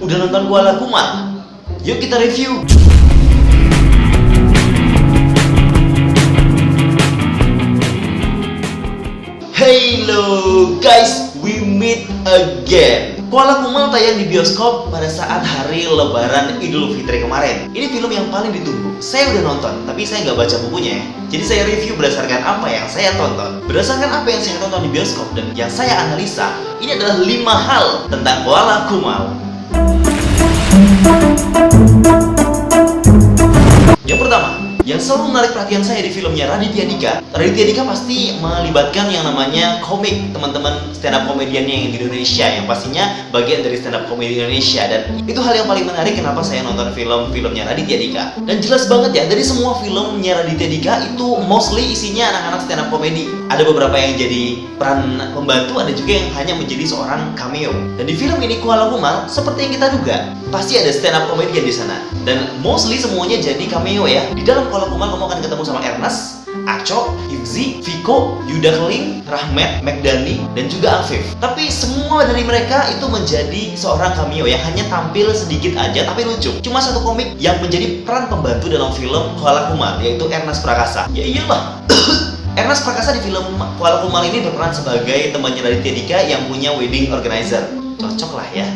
Udah nonton Koala Kumal? Yuk kita review. Hello guys, we meet again. Koala Kumal tayang di bioskop pada saat hari Lebaran Idul Fitri kemarin. Ini film yang paling ditunggu. Saya udah nonton, tapi saya nggak baca bukunya ya. Jadi saya review berdasarkan apa yang saya tonton. Berdasarkan apa yang saya tonton di bioskop dan yang saya analisa, ini adalah 5 hal tentang Koala Kumal. Yang pertama, yang selalu menarik perhatian saya di filmnya Raditya Dika. Raditya Dika pasti melibatkan yang namanya komik, teman-teman stand up komediannya yang di Indonesia, yang pastinya bagian dari stand up komedi Indonesia. Dan itu hal yang paling menarik kenapa saya nonton film-filmnya Raditya Dika. Dan jelas banget ya, dari semua filmnya Raditya Dika itu mostly isinya anak-anak stand up komedi. Ada beberapa yang jadi peran pembantu, ada juga yang hanya menjadi seorang cameo. Dan di film ini Koala Kumal, seperti yang kita duga, pasti ada stand up komedian di sana. Dan mostly semuanya jadi cameo ya. Di dalam Koala Kumal kamu akan ketemu sama Ernest, Aco, Hifzi, Viko, Yuda Keling, Rahmat, Megdani, dan juga Afif. Tapi semua dari mereka itu menjadi seorang cameo yang hanya tampil sedikit aja tapi lucu. Cuma satu komik yang menjadi peran pembantu dalam film Koala Kumal, yaitu Ernest Prakasa. Ya iyalah. Ernest Prakasa di film Koala Kumal ini berperan sebagai temannya Raditya Dika yang punya wedding organizer. Cocok lah ya.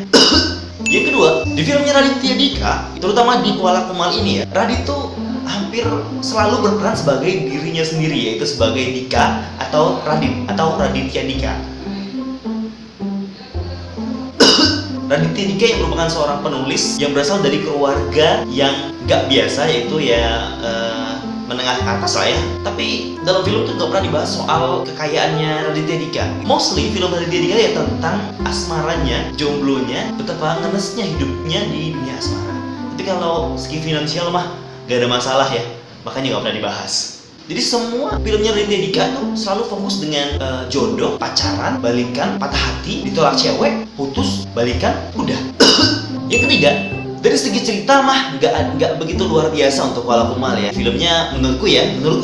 Yang kedua, di filmnya Raditya Dika, terutama di Koala Kumal ini ya, Radit tuh hampir selalu berperan sebagai dirinya sendiri, yaitu sebagai Dika atau Radit atau Raditya Dika. Raditya Dika yang merupakan seorang penulis yang berasal dari keluarga yang gak biasa, yaitu ya menengah ke atas lah ya. Tapi dalam film itu gak pernah dibahas soal kekayaannya Raditya Dika. Mostly film Raditya Dika ya tentang asmaranya, jomblonya, betapa ngenesnya hidupnya di dunia asmara. Tapi kalau segi finansial mah gak ada masalah ya, makanya gak pernah dibahas. Jadi semua filmnya Raditya Dika tuh selalu fokus dengan jodoh, pacaran, balikan, patah hati, ditolak cewek, putus, balikan, udah. Yang ketiga, dari segi cerita mah nggak begitu luar biasa untuk Koala Kumal ya. Filmnya menurutku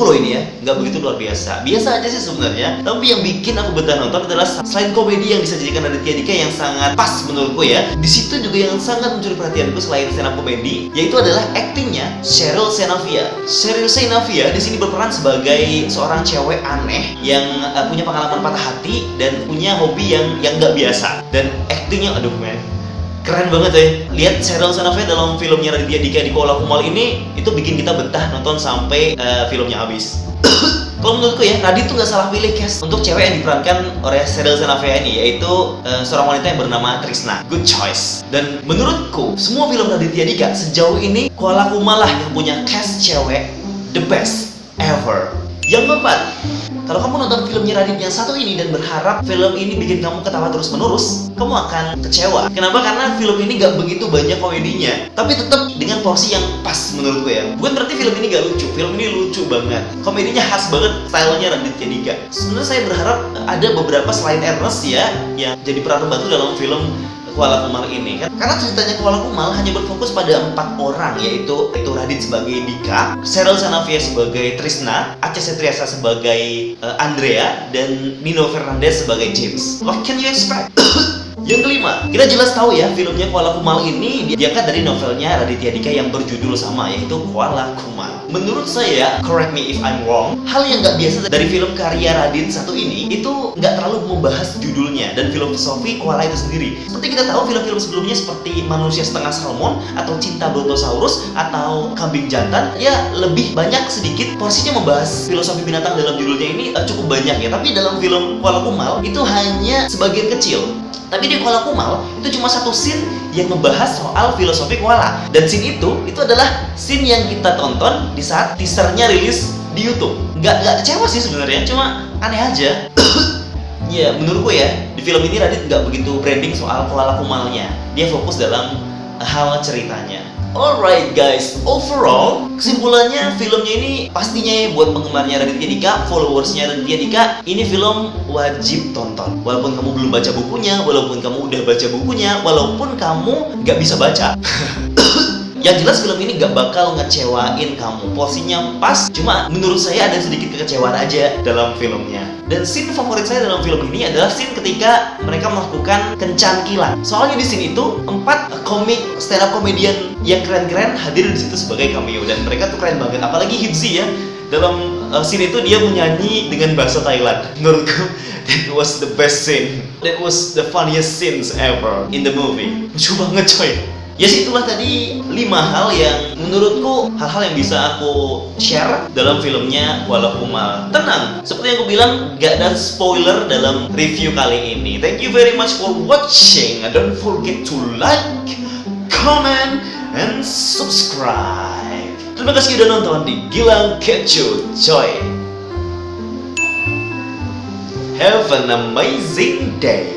loh ini ya, nggak begitu luar biasa. Biasa aja sih sebenarnya. Tapi yang bikin aku betah nonton adalah selain komedi yang disajikan Raditya Dika yang sangat pas menurutku ya, di situ juga yang sangat mencuri perhatianku selain stand up komedi, yaitu adalah aktingnya Cheryl Xenavia. Cheryl Xenavia di sini berperan sebagai seorang cewek aneh yang punya pengalaman patah hati dan punya hobi yang nggak biasa. Dan aktingnya aduh men, keren banget ya. Lihat Cheryl Xenavia dalam filmnya Raditya Dika di Koala Kumal ini, itu bikin kita betah nonton sampai filmnya habis. Kalau menurutku ya, Radit tuh gak salah pilih cast untuk cewek yang diperankan oleh Cheryl Xenavia ini, yaitu seorang wanita yang bernama Trisna. Good choice. Dan menurutku, semua film Raditya Dika sejauh ini, Koala Kumal lah yang punya cast cewek the best ever. Yang keempat, kalau kamu nonton filmnya Radit yang satu ini dan berharap film ini bikin kamu ketawa terus-menerus, kamu akan kecewa. Kenapa? Karena film ini gak begitu banyak komedinya, tapi tetap dengan porsi yang pas menurutku ya. Bukan berarti film ini gak lucu, film ini lucu banget. Komedinya khas banget, stylenya Raditya Dika. Sebenarnya saya berharap ada beberapa selain Ernest ya, yang jadi peran pembantu dalam film Koala Kumal ini kan, karena ceritanya Koala Kumal hanya berfokus pada 4 orang, yaitu Radit sebagai Dika, Cheryl Xenavia sebagai Trisna, Acha Septriasa sebagai Andrea, dan Nino Fernandez sebagai James. What can you expect? Yang kelima, kita jelas tahu ya, filmnya Koala Kumal ini diangkat dari novelnya Raditya Dika yang berjudul sama, yaitu Koala Kumal. Menurut saya, correct me if I'm wrong, hal yang nggak biasa dari film karya Radit satu ini itu nggak terlalu membahas judulnya dan filosofi koala itu sendiri. Seperti kita tahu film-film sebelumnya seperti Manusia Setengah Salmon atau Cinta Brontosaurus atau Kambing Jantan, ya lebih banyak sedikit porsinya membahas filosofi binatang dalam judulnya ini cukup banyak ya. Tapi dalam film Koala Kumal itu hanya sebagian kecil. Tapi di Koala Kumal itu cuma satu scene yang membahas soal filosofi koala. Dan scene itu adalah scene yang kita tonton di saat teasernya rilis di YouTube. Nggak kecewa sih sebenarnya, cuma aneh aja. Ya menurutku ya, di film ini Radit nggak begitu branding soal Koala Kumalnya. Dia fokus dalam hal ceritanya. Alright guys, overall kesimpulannya filmnya ini pastinya ya buat penggemarnya Raditya Dika, followersnya Raditya Dika, ini film wajib tonton. Walaupun kamu belum baca bukunya, walaupun kamu udah baca bukunya, walaupun kamu nggak bisa baca. Yang jelas film ini gak bakal ngecewain kamu. Porsinya pas, cuma menurut saya ada sedikit kekecewaan aja dalam filmnya. Dan scene favorit saya dalam film ini adalah scene ketika mereka melakukan kencan kilat. Soalnya di scene itu 4 komik stand up comedian yang keren-keren hadir di situ sebagai cameo, dan mereka tuh keren banget. Apalagi Hipzi ya, dalam scene itu dia menyanyi dengan bahasa Thailand. Menurutku that was the best scene. That was the funniest scenes ever in the movie. Lucu banget coy. Ya yes, itulah tadi 5 hal yang menurutku hal-hal yang bisa aku share dalam filmnya Walakumal. Tenang, seperti yang aku bilang, gak ada spoiler dalam review kali ini. Thank you very much for watching. Don't forget to like, comment, and subscribe. Terima kasih udah nonton di Gilang Kecut, coy. Have an amazing day.